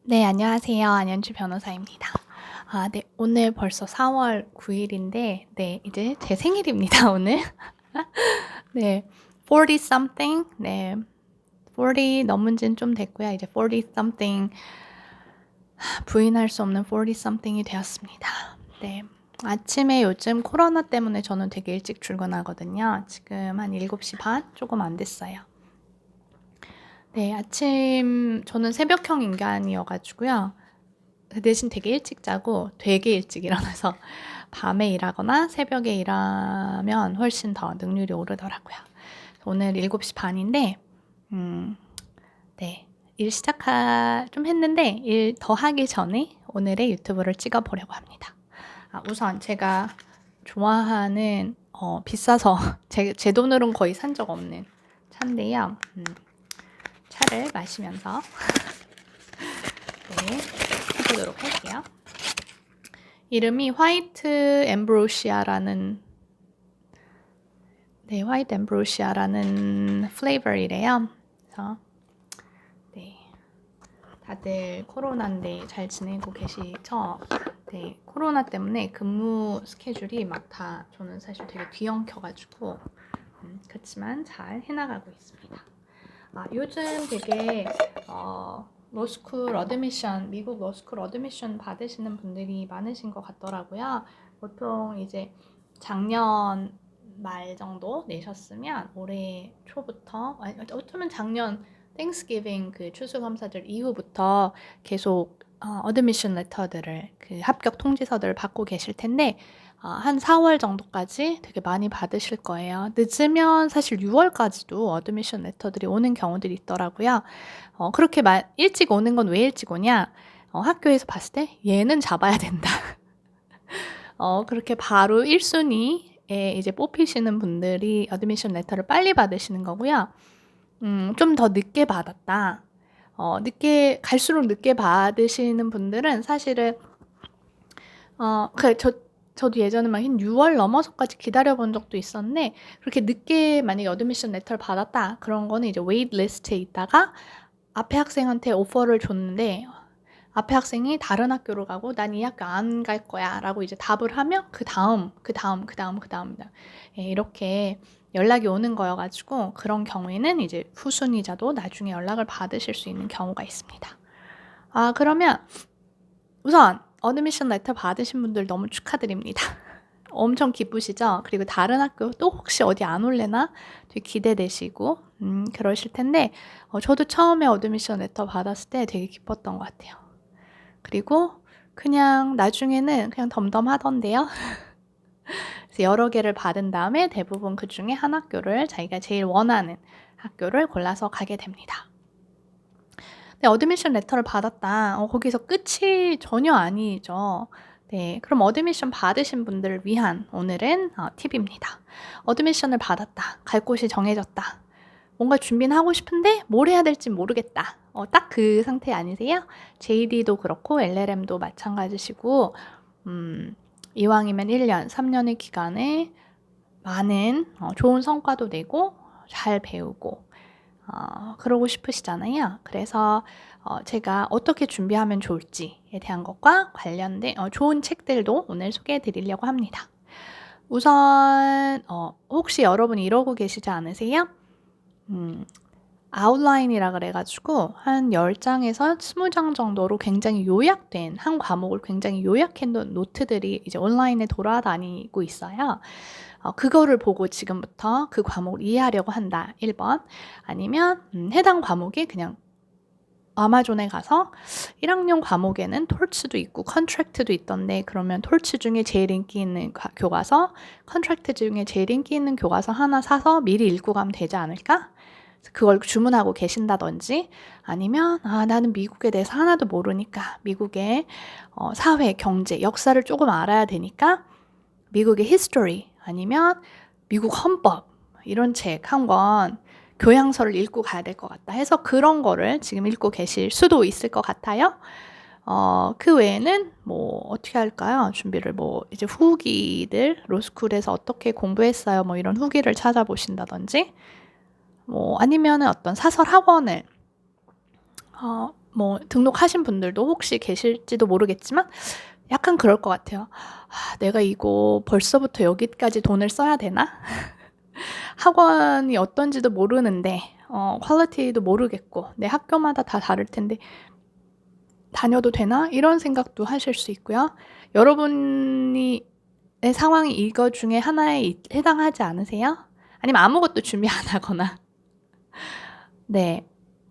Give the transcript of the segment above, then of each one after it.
네, 안녕하세요. 안현주 변호사입니다. 네, 오늘 벌써 4월 9일인데, 네, 이제 제 생일입니다, 오늘. 네, 40 something, 네, 40 넘은 지는 좀 됐고요. 이제 40 something, 부인할 수 없는 40 something이 되었습니다. 네, 아침에 요즘 코로나 때문에 저는 되게 일찍 출근하거든요. 지금 한 7시 반? 조금 안 됐어요. 네, 아침, 저는 새벽형 인간이어가지고요. 그 대신 되게 일찍 자고 되게 일찍 일어나서 밤에 일하거나 새벽에 일하면 훨씬 더 능률이 오르더라고요. 오늘 7시 반인데, 네. 일 좀 했는데, 일 더 하기 전에 오늘의 유튜브를 찍어보려고 합니다. 우선 제가 좋아하는, 비싸서 제 돈으로는 거의 산 적 없는 차인데요. 차를 마시면서, 네, 해보도록 할게요. 이름이 화이트 엠브로시아라는 플레이버이래요. 그래서 네, 다들 코로나인데 잘 지내고 계시죠? 네, 코로나 때문에 근무 스케줄이 막 다 저는 사실 되게 뒤엉켜가지고 그렇지만 잘 해나가고 있습니다. 요즘 되게 로스쿨 어드미션, 미국 로스쿨 어드미션 받으시는 분들이 많으신 것 같더라고요. 보통 이제 작년 말 정도 내셨으면 올해 초부터, 어쩌면 작년 땡스기빙 그 추수감사절 이후부터 계속 어드미션 레터들을, 그 합격 통지서들을 받고 계실 텐데, 한 4월 정도까지 되게 많이 받으실 거예요. 늦으면 사실 6월까지도 어드미션 레터들이 오는 경우들이 있더라고요. 그렇게 일찍 오는 건 왜 일찍 오냐? 학교에서 봤을 때 얘는 잡아야 된다. 그렇게 바로 1순위에 이제 뽑히시는 분들이 어드미션 레터를 빨리 받으시는 거고요. 좀 더 늦게 받았다. 갈수록 늦게 받으시는 분들은 사실은, 저도 예전에 막 6월 넘어서까지 기다려본 적도 있었는데, 그렇게 늦게 만약에 어드미션 레터를 받았다. 그런 거는 이제 웨이트 리스트에 있다가 앞에 학생한테 오퍼를 줬는데, 앞에 학생이 다른 학교로 가고 난 이 학교 안 갈 거야 라고 이제 답을 하면 그 다음 이렇게 연락이 오는 거여가지고, 그런 경우에는 이제 후순위자도 나중에 연락을 받으실 수 있는 경우가 있습니다. 그러면 우선 어드미션 레터 받으신 분들 너무 축하드립니다. 엄청 기쁘시죠? 그리고 다른 학교 또 혹시 어디 안 올래나 되게 기대되시고 그러실 텐데, 저도 처음에 어드미션 레터 받았을 때 되게 기뻤던 것 같아요. 그리고 그냥 나중에는 그냥 덤덤하던데요. 그래서 여러 개를 받은 다음에 대부분 그 중에 한 학교를, 자기가 제일 원하는 학교를 골라서 가게 됩니다. 네, 어드미션 레터를 받았다. 거기서 끝이 전혀 아니죠. 네, 그럼 어드미션 받으신 분들을 위한 오늘은 팁입니다. 어드미션을 받았다. 갈 곳이 정해졌다. 뭔가 준비는 하고 싶은데 뭘 해야 될지 모르겠다. 딱 그 상태 아니세요? JD도 그렇고 LLM도 마찬가지시고, 이왕이면 1년, 3년의 기간에 많은 좋은 성과도 내고 잘 배우고 그러고 싶으시잖아요. 그래서 제가 어떻게 준비하면 좋을지에 대한 것과 관련된 좋은 책들도 오늘 소개해 드리려고 합니다. 우선 혹시 여러분 이러고 계시지 않으세요? 아웃라인이라 그래가지고 한 10장에서 20장 정도로 굉장히 요약된, 한 과목을 굉장히 요약해 놓은 노트들이 이제 온라인에 돌아다니고 있어요. 그거를 보고 지금부터 그 과목을 이해하려고 한다. 1번. 아니면 해당 과목이 그냥 아마존에 가서 1학년 과목에는 톨츠도 있고 컨트랙트도 있던데, 그러면 톨츠 중에 제일 인기 있는 교과서, 컨트랙트 중에 제일 인기 있는 교과서 하나 사서 미리 읽고 가면 되지 않을까? 그걸 주문하고 계신다든지, 아니면 나는 미국에 대해서 하나도 모르니까 미국의 사회, 경제, 역사를 조금 알아야 되니까 미국의 history 아니면 미국 헌법 이런 책 한 권, 교양서를 읽고 가야 될 것 같다 해서 그런 거를 지금 읽고 계실 수도 있을 것 같아요. 그 외에는 뭐 어떻게 할까요? 준비를 이제 후기들, 로스쿨에서 어떻게 공부했어요? 뭐 이런 후기를 찾아보신다든지, 아니면은 어떤 사설 학원을 뭐 등록하신 분들도 혹시 계실지도 모르겠지만 약간 그럴 것 같아요. '내가 이거 벌써부터 여기까지 돈을 써야 되나?' 학원이 어떤지도 모르는데 퀄리티도 모르겠고 내 학교마다 다 다를 텐데 '다녀도 되나?' 이런 생각도 하실 수 있고요. 여러분이 의 상황이 이거 중에 하나에 해당하지 않으세요? 아니면 아무것도 준비 안 하거나. 네.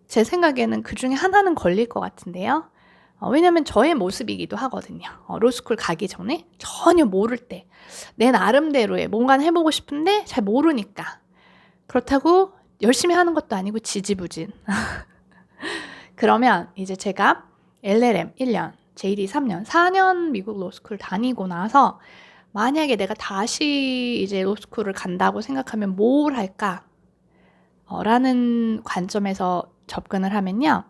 제 생각에는 그중에 하나는 걸릴 것 같은데요. 왜냐면 저의 모습이기도 하거든요. 로스쿨 가기 전에 전혀 모를 때 내 나름대로의 뭔가는 해 보고 싶은데 잘 모르니까. 그렇다고 열심히 하는 것도 아니고 지지부진. 그러면 이제 제가 LLM 1 년, JD 3 년, 4 년 미국 로스쿨 다니고 나서 만약에 내가 다시 이제 로스쿨을 간다고 생각하면 뭘 할까? 라는 관점에서 접근을 하면요.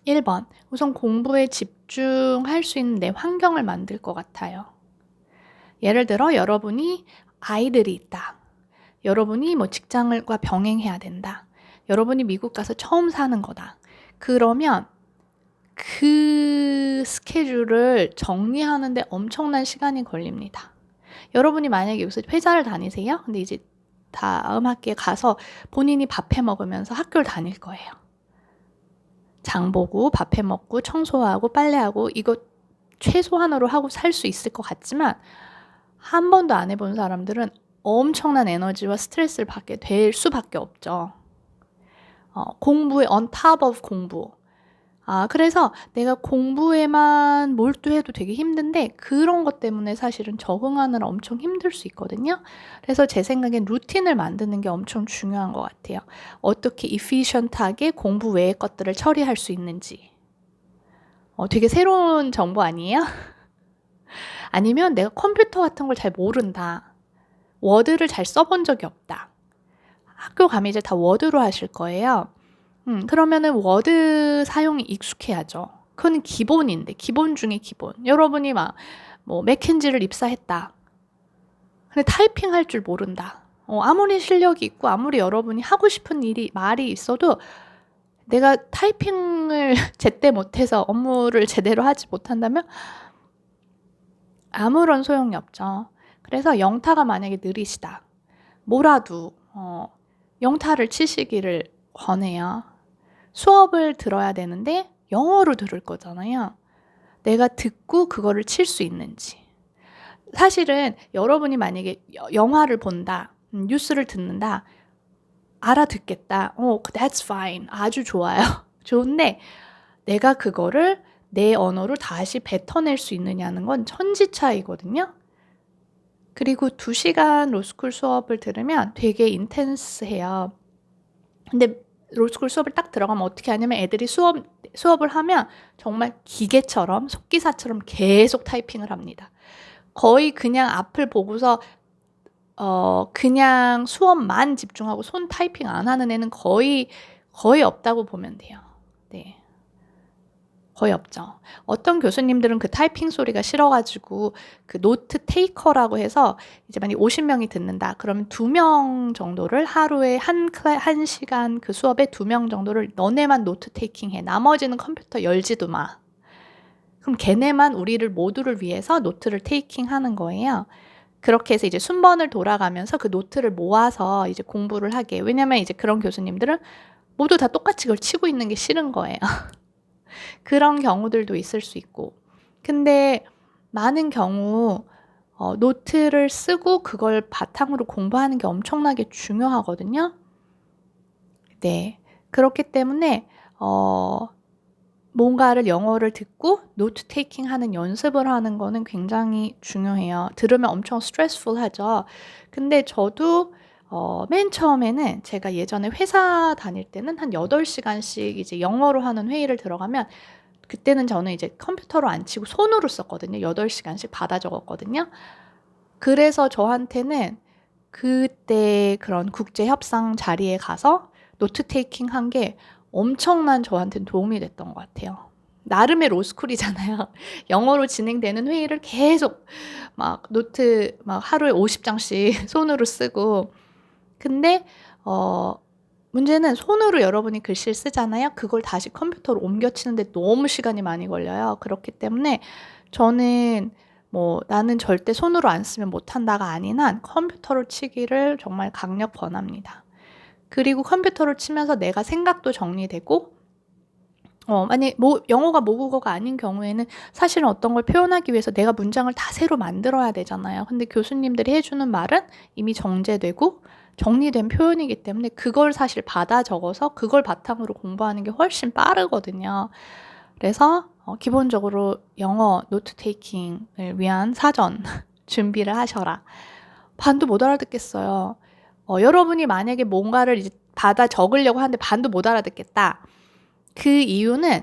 1번 우선 공부에 집중할 수 있는 내 환경을 만들 것 같아요. 예를 들어 여러분이 아이들이 있다. 여러분이 뭐 직장과 병행해야 된다. 여러분이 미국 가서 처음 사는 거다. 그러면 그 스케줄을 정리하는 데 엄청난 시간이 걸립니다. 여러분이 만약에 여기서 회사를 다니세요? 근데 이제 다음 학기에 가서 본인이 밥 해 먹으면서 학교를 다닐 거예요. 장 보고 밥 해 먹고 청소하고 빨래하고 이거 최소한으로 하고 살 수 있을 것 같지만 한 번도 안 해본 사람들은 엄청난 에너지와 스트레스를 받게 될 수밖에 없죠. 공부에 on top of 공부. 그래서 내가 공부에만 몰두해도 되게 힘든데 그런 것 때문에 사실은 적응하느라 엄청 힘들 수 있거든요. 그래서 제 생각엔 루틴을 만드는 게 엄청 중요한 것 같아요. 어떻게 efficient하게 공부 외의 것들을 처리할 수 있는지. 되게 새로운 정보 아니에요? 아니면 내가 컴퓨터 같은 걸 잘 모른다. 워드를 잘 써본 적이 없다. 학교 가면 이제 다 워드로 하실 거예요. 그러면은 워드 사용이 익숙해야죠. 그건 기본인데 기본 중에 기본. 여러분이 막 뭐 맥켄지를 입사했다. 근데 타이핑할 줄 모른다. 아무리 실력이 있고 아무리 여러분이 하고 싶은 말이 있어도 내가 타이핑을 제때 못해서 업무를 제대로 하지 못한다면 아무런 소용이 없죠. 그래서 영타가 만약에 느리시다. 뭐라도 영타를 치시기를 권해요. 수업을 들어야 되는데 영어로 들을 거잖아요. 내가 듣고 그거를 칠 수 있는지. 사실은 여러분이 만약에 영화를 본다, 뉴스를 듣는다, 알아듣겠다. that's fine. 아주 좋아요. 좋은데 내가 그거를 내 언어로 다시 뱉어낼 수 있느냐는 건 천지차이거든요. 그리고 2시간 로스쿨 수업을 들으면 되게 인텐스해요. 근데 로스쿨 수업을 딱 들어가면 어떻게 하냐면 애들이 수업을 하면 정말 기계처럼 속기사처럼 계속 타이핑을 합니다. 거의 그냥 앞을 보고서 그냥 수업만 집중하고 손 타이핑 안 하는 애는 거의 없다고 보면 돼요. 네. 거의 없죠. 어떤 교수님들은 그 타이핑 소리가 싫어가지고 그 노트 테이커라고 해서 이제 만약 50명이 듣는다. 그러면 2명 정도를 하루에 한 시간 그 수업에 2명 정도를 너네만 노트 테이킹 해. 나머지는 컴퓨터 열지도 마. 그럼 걔네만 우리를 모두를 위해서 노트를 테이킹 하는 거예요. 그렇게 해서 이제 순번을 돌아가면서 그 노트를 모아서 이제 공부를 하게. 왜냐면 이제 그런 교수님들은 모두 다 똑같이 그걸 치고 있는 게 싫은 거예요. 그런 경우들도 있을 수 있고. 근데 많은 경우 노트를 쓰고 그걸 바탕으로 공부하는 게 엄청나게 중요하거든요. 네. 그렇기 때문에 뭔가를 영어를 듣고 노트 테이킹 하는 연습을 하는 거는 굉장히 중요해요. 들으면 엄청 스트레스풀하죠. 근데 저도 맨 처음에는 제가 예전에 회사 다닐 때는 한 8시간씩 이제 영어로 하는 회의를 들어가면 그때는 저는 이제 컴퓨터로 안 치고 손으로 썼거든요. 8시간씩 받아 적었거든요. 그래서 저한테는 그때 그런 국제 협상 자리에 가서 노트 테이킹 한 게 엄청난 저한테는 도움이 됐던 것 같아요. 나름의 로스쿨이잖아요. 영어로 진행되는 회의를 계속 막 노트 막 하루에 50장씩 손으로 쓰고 근데 문제는 손으로 여러분이 글씨를 쓰잖아요. 그걸 다시 컴퓨터로 옮겨 치는데 너무 시간이 많이 걸려요. 그렇기 때문에 저는 뭐 나는 절대 손으로 안 쓰면 못한다가 아닌 한 컴퓨터로 치기를 정말 강력 권합니다. 그리고 컴퓨터로 치면서 내가 생각도 정리되고 만약 영어가 모국어가 아닌 경우에는 사실은 어떤 걸 표현하기 위해서 내가 문장을 다 새로 만들어야 되잖아요. 근데 교수님들이 해주는 말은 이미 정제되고 정리된 표현이기 때문에 그걸 사실 받아 적어서 그걸 바탕으로 공부하는 게 훨씬 빠르거든요. 그래서 기본적으로 영어 노트 테이킹을 위한 사전 준비를 하셔라. 반도 못 알아듣겠어요. 여러분이 만약에 뭔가를 이제 받아 적으려고 하는데 반도 못 알아듣겠다. 그 이유는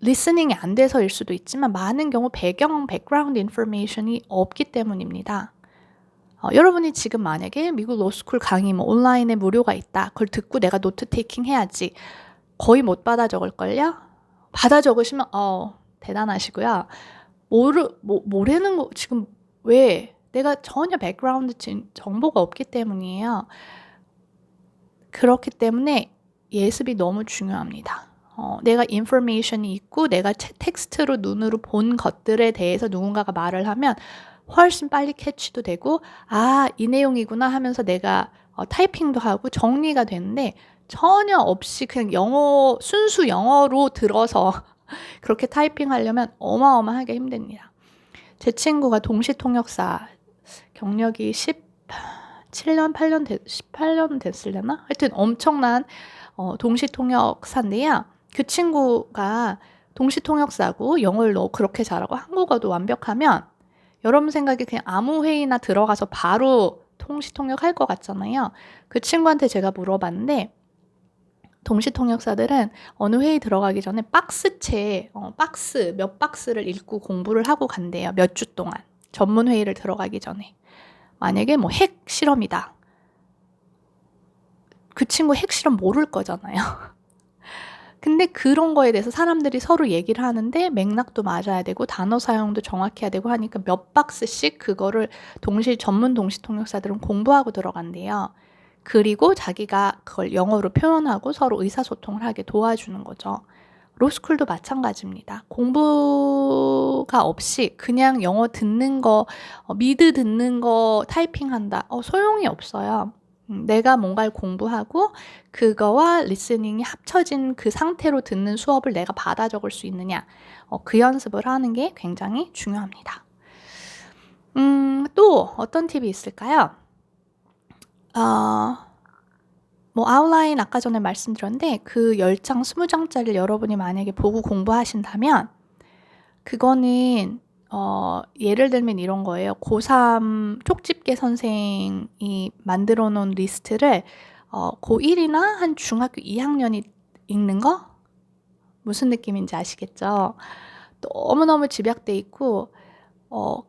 리스닝이 안 돼서일 수도 있지만 많은 경우 백그라운드 인포메이션이 없기 때문입니다. 여러분이 지금 만약에 미국 로스쿨 강의 온라인에 무료가 있다. 그걸 듣고 내가 노트 테이킹 해야지. 거의 못 받아 적을걸요? 받아 적으시면 대단하시고요. 모르는 거 지금 왜? 내가 전혀 백그라운드 정보가 없기 때문이에요. 그렇기 때문에 예습이 너무 중요합니다. 내가 인포메이션이 있고 내가 텍스트로 눈으로 본 것들에 대해서 누군가가 말을 하면 훨씬 빨리 캐치도 되고 이 내용이구나 하면서 내가 타이핑도 하고 정리가 되는데 전혀 없이 그냥 순수 영어로 들어서 그렇게 타이핑하려면 어마어마하게 힘듭니다. 제 친구가 동시통역사 경력이 17년, 18년 됐으려나? 하여튼 엄청난 동시통역사인데요. 그 친구가 동시통역사고 영어를 그렇게 잘하고 한국어도 완벽하면 여러분 생각에 그냥 아무 회의나 들어가서 바로 동시통역할 것 같잖아요. 그 친구한테 제가 물어봤는데 동시통역사들은 어느 회의 들어가기 전에 몇 박스를 읽고 공부를 하고 간대요. 몇 주 동안. 전문 회의를 들어가기 전에. 만약에 핵 실험이다. 그 친구 핵 실험 모를 거잖아요. 근데 그런 거에 대해서 사람들이 서로 얘기를 하는데 맥락도 맞아야 되고 단어 사용도 정확해야 되고 하니까 몇 박스씩 그거를 전문 동시통역사들은 공부하고 들어간대요. 그리고 자기가 그걸 영어로 표현하고 서로 의사소통을 하게 도와주는 거죠. 로스쿨도 마찬가지입니다. 공부가 없이 그냥 영어 듣는 거, 미드 듣는 거 타이핑한다. 소용이 없어요. 내가 뭔가를 공부하고 그거와 리스닝이 합쳐진 그 상태로 듣는 수업을 내가 받아 적을 수 있느냐. 그 연습을 하는 게 굉장히 중요합니다. 또 어떤 팁이 있을까요? 아웃라인 아까 전에 말씀드렸는데 그 10장, 20장짜리를 여러분이 만약에 보고 공부하신다면 그거는 예를 들면 이런 거예요. 고3 쪽집게 선생이 만들어 놓은 리스트를 고1이나 한 중학교 2학년이 읽는 거? 무슨 느낌인지 아시겠죠? 너무너무 집약돼 있고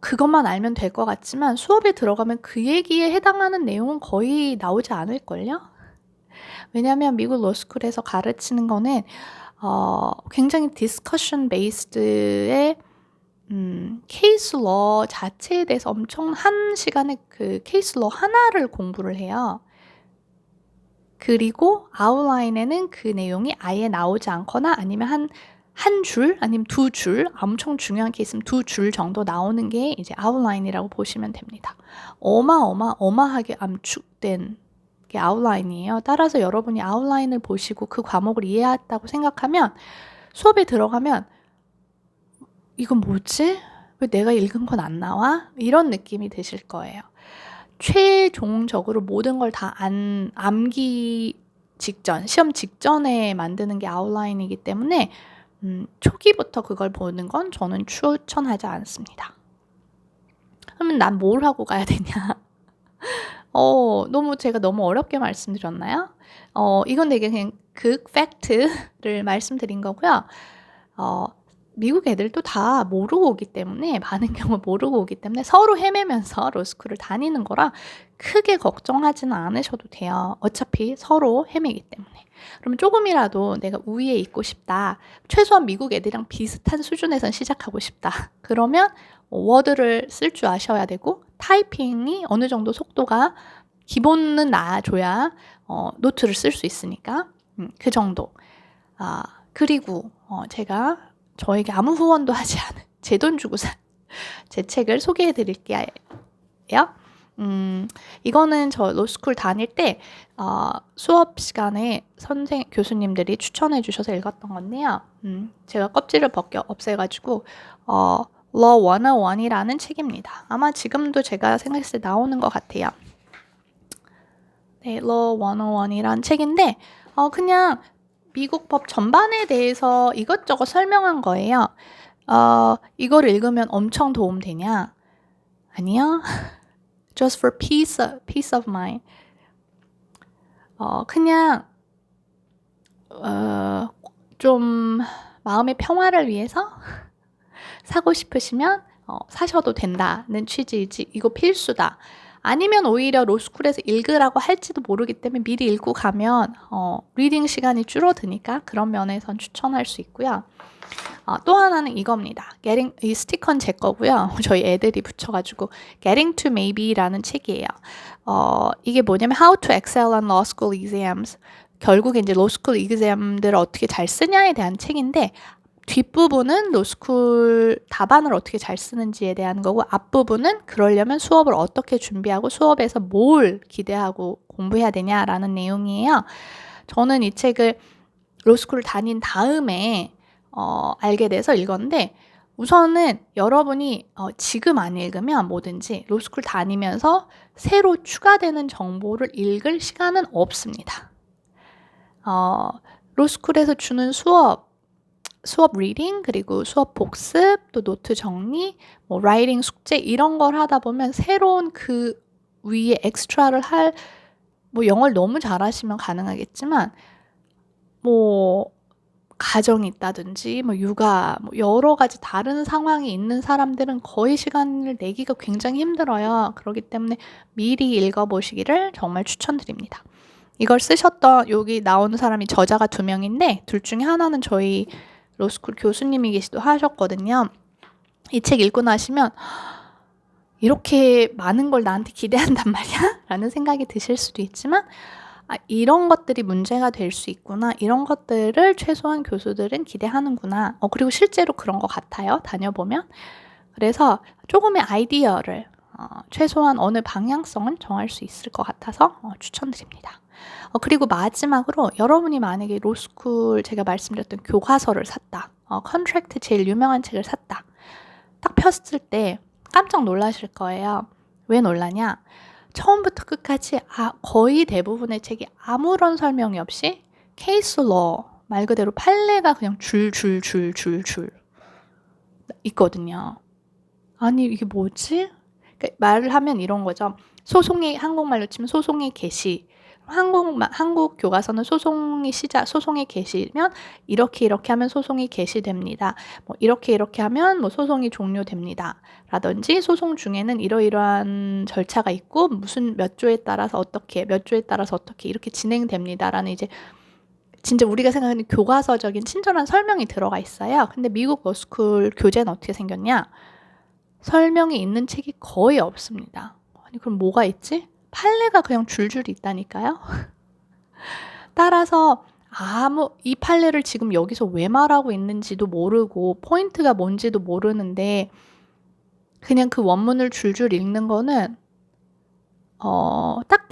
그것만 알면 될 것 같지만 수업에 들어가면 그 얘기에 해당하는 내용은 거의 나오지 않을걸요? 왜냐하면 미국 로스쿨에서 가르치는 거는 굉장히 디스커션 베이스드의 케이스 러 자체에 대해서 엄청 한 시간에 그 케이스 러 하나를 공부를 해요. 그리고 아웃라인에는 그 내용이 아예 나오지 않거나 아니면 한 줄 아니면 2줄 엄청 중요한 케이스면 2줄 정도 나오는 게 이제 아웃라인이라고 보시면 됩니다. 어마하게 암축된 게 아웃라인이에요. 따라서 여러분이 아웃라인을 보시고 그 과목을 이해했다고 생각하면 수업에 들어가면 이건 뭐지? 왜 내가 읽은 건 안 나와? 이런 느낌이 드실 거예요. 최종적으로 모든 걸 다 암기 직전, 시험 직전에 만드는 게 아웃라인이기 때문에 초기부터 그걸 보는 건 저는 추천하지 않습니다. 그러면 난 뭘 하고 가야 되냐? 제가 너무 어렵게 말씀드렸나요? 이건 되게 그냥 팩트를 말씀드린 거고요. 미국 애들도 다 모르고 오기 때문에 많은 경우 모르고 오기 때문에 서로 헤매면서 로스쿨을 다니는 거라 크게 걱정하지는 않으셔도 돼요. 어차피 서로 헤매기 때문에. 그러면 조금이라도 내가 우위에 있고 싶다. 최소한 미국 애들이랑 비슷한 수준에선 시작하고 싶다. 그러면 워드를 쓸 줄 아셔야 되고 타이핑이 어느 정도 속도가 기본은 놔줘야 노트를 쓸 수 있으니까 그 정도. 그리고 제가 저에게 아무 후원도 하지 않은 제 돈 주고 산 제 책을 소개해 드릴게요. 이거는 저 로스쿨 다닐 때 수업 시간에 교수님들이 추천해 주셔서 읽었던 건데요. 제가 껍질을 벗겨 없애가지고 Law 101이라는 책입니다. 아마 지금도 제가 생각했을 때 나오는 것 같아요. 네, Law 101이라는 책인데 그냥 미국 법 전반에 대해서 이것저것 설명한 거예요. 이걸 읽으면 엄청 도움되냐? 아니요. Just for peace of mind. 그냥 좀 마음의 평화를 위해서 사고 싶으시면 사셔도 된다는 취지이지 이거 필수다. 아니면 오히려 로스쿨에서 읽으라고 할지도 모르기 때문에 미리 읽고 가면 리딩 시간이 줄어드니까 그런 면에선 추천할 수 있고요. 또 하나는 이겁니다. 이 스티커는 제 거고요. 저희 애들이 붙여가지고 Getting to Maybe라는 책이에요. 이게 뭐냐면 How to Excel on Law School Exams. 결국에 이제 로스쿨 exam들을 어떻게 잘 쓰냐에 대한 책인데 뒷부분은 로스쿨 답안을 어떻게 잘 쓰는지에 대한 거고 앞부분은 그러려면 수업을 어떻게 준비하고 수업에서 뭘 기대하고 공부해야 되냐라는 내용이에요. 저는 이 책을 로스쿨을 다닌 다음에 알게 돼서 읽었는데 우선은 여러분이 지금 안 읽으면 뭐든지 로스쿨 다니면서 새로 추가되는 정보를 읽을 시간은 없습니다. 로스쿨에서 주는 수업 리딩 그리고 수업 복습 또 노트 정리 뭐 라이팅 숙제 이런 걸 하다 보면 새로운 그 위에 엑스트라를 뭐 영어를 너무 잘하시면 가능하겠지만 뭐 가정이 있다든지 뭐 육아 뭐 여러 가지 다른 상황이 있는 사람들은 거의 시간을 내기가 굉장히 힘들어요. 그렇기 때문에 미리 읽어보시기를 정말 추천드립니다. 이걸 쓰셨던 여기 나오는 사람이 저자가 2명인데 둘 중에 하나는 저희 로스쿨 교수님이 계시도 하셨거든요. 이 책 읽고 나시면 이렇게 많은 걸 나한테 기대한단 말이야? 라는 생각이 드실 수도 있지만 이런 것들이 문제가 될 수 있구나. 이런 것들을 최소한 교수들은 기대하는구나. 그리고 실제로 그런 것 같아요. 다녀보면. 그래서 조금의 아이디어를 최소한 어느 방향성은 정할 수 있을 것 같아서 추천드립니다. 그리고 마지막으로 여러분이 만약에 로스쿨 제가 말씀드렸던 교과서를 샀다. 컨트랙트 제일 유명한 책을 샀다. 딱 폈을 때 깜짝 놀라실 거예요. 왜 놀라냐? 처음부터 끝까지 거의 대부분의 책이 아무런 설명이 없이 케이스 러 말 그대로 판례가 그냥 줄 있거든요. 아니 이게 뭐지? 그러니까 말을 하면 이런 거죠. 한국말로 치면 소송의 개시. 한국 교과서는 소송이 개시면 이렇게 하면 소송이 개시됩니다. 뭐 이렇게 하면 뭐 소송이 종료됩니다. 라든지 소송 중에는 이러이러한 절차가 있고 몇 조에 따라서 어떻게 이렇게 진행됩니다라는 이제 진짜 우리가 생각하는 교과서적인 친절한 설명이 들어가 있어요. 근데 미국 로스쿨 교재는 어떻게 생겼냐? 설명이 있는 책이 거의 없습니다. 아니 그럼 뭐가 있지? 판례가 그냥 줄줄이 있다니까요. 따라서 이 판례를 지금 여기서 왜 말하고 있는지도 모르고 포인트가 뭔지도 모르는데 그냥 그 원문을 줄줄 읽는 거는 딱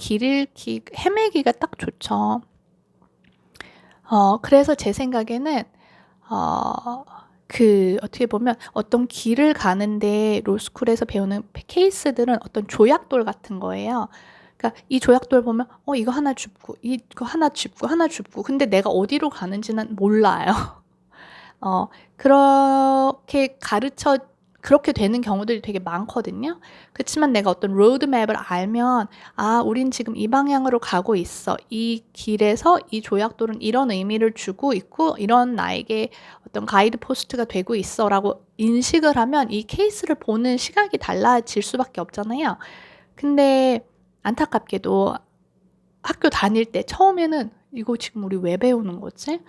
헤매기가 딱 좋죠. 그래서 제 생각에는 어떻게 보면 어떤 길을 가는데 로스쿨에서 배우는 케이스들은 어떤 조약돌 같은 거예요. 그러니까 이 조약돌 보면 이거 하나 줍고 이거 하나 줍고 근데 내가 어디로 가는지는 몰라요. 그렇게 되는 경우들이 되게 많거든요. 그렇지만 내가 어떤 로드맵을 알면 우린 지금 이 방향으로 가고 있어. 이 길에서 이 조약돌은 이런 의미를 주고 있고 이런 나에게 어떤 가이드 포스트가 되고 있어 라고 인식을 하면 이 케이스를 보는 시각이 달라질 수밖에 없잖아요. 근데 안타깝게도 학교 다닐 때 처음에는 이거 지금 우리 왜 배우는 거지?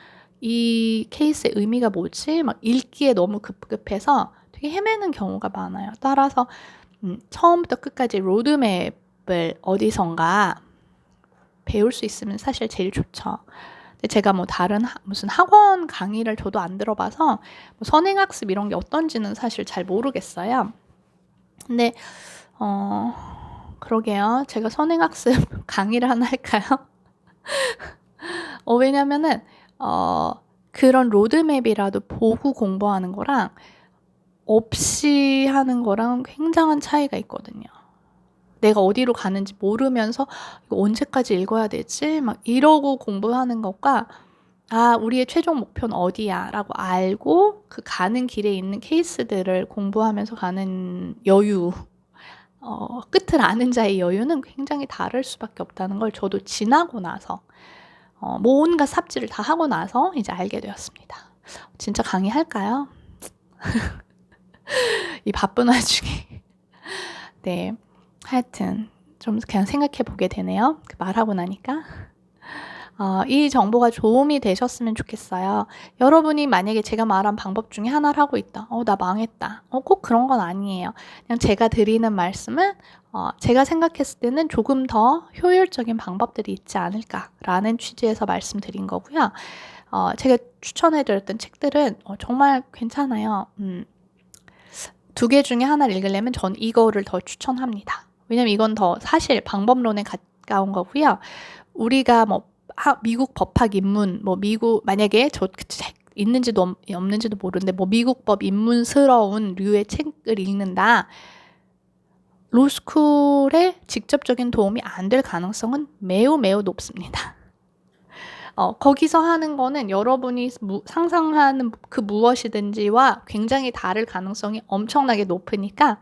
이 케이스의 의미가 뭐지? 막 읽기에 너무 급급해서 되게 헤매는 경우가 많아요. 따라서 처음부터 끝까지 로드맵 방법을 어디선가 배울 수 있으면 사실 제일 좋죠. 근데 제가 뭐 다른 무슨 학원 강의를 저도 안 들어봐서 뭐 선행학습 이런 게 어떤지는 사실 잘 모르겠어요. 근데 그러게요. 제가 선행학습 강의를 하나 할까요? 왜냐면은 그런 로드맵이라도 보고 공부하는 거랑 없이 하는 거랑 굉장한 차이가 있거든요. 내가 어디로 가는지 모르면서 이거 언제까지 읽어야 되지? 막 이러고 공부하는 것과 우리의 최종 목표는 어디야? 라고 알고 그 가는 길에 있는 케이스들을 공부하면서 가는 여유, 끝을 아는 자의 여유는 굉장히 다를 수밖에 없다는 걸 저도 지나고 나서 뭐 온갖 삽질을 다 하고 나서 이제 알게 되었습니다. 진짜 강의할까요? 이 바쁜 와중에. 네. 하여튼 좀 그냥 생각해 보게 되네요. 말하고 나니까. 이 정보가 도움이 되셨으면 좋겠어요. 여러분이 만약에 제가 말한 방법 중에 하나를 하고 있다. 나 망했다. 꼭 그런 건 아니에요. 그냥 제가 드리는 말씀은 제가 생각했을 때는 조금 더 효율적인 방법들이 있지 않을까라는 취지에서 말씀드린 거고요. 제가 추천해드렸던 책들은 정말 괜찮아요. 2개 중에 하나를 읽으려면 전 이거를 더 추천합니다. 왜냐면 이건 더 사실 방법론에 가까운 거고요. 우리가 뭐 미국 법학 입문, 뭐 미국 만약에 저 책 있는지도 없는지도 모르는데 뭐 미국 법 입문스러운 류의 책을 읽는다. 로스쿨에 직접적인 도움이 안 될 가능성은 매우 매우 높습니다. 거기서 하는 거는 여러분이 상상하는 그 무엇이든지와 굉장히 다를 가능성이 엄청나게 높으니까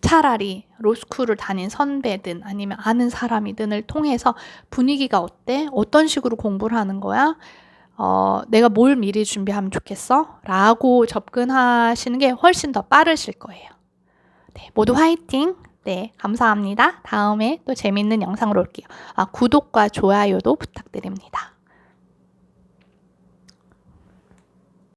차라리 로스쿨을 다닌 선배든 아니면 아는 사람이든을 통해서 분위기가 어때? 어떤 식으로 공부를 하는 거야? 내가 뭘 미리 준비하면 좋겠어? 라고 접근하시는 게 훨씬 더 빠르실 거예요. 네, 모두 화이팅! 네, 감사합니다. 다음에 또 재밌는 영상으로 올게요. 구독과 좋아요도 부탁드립니다.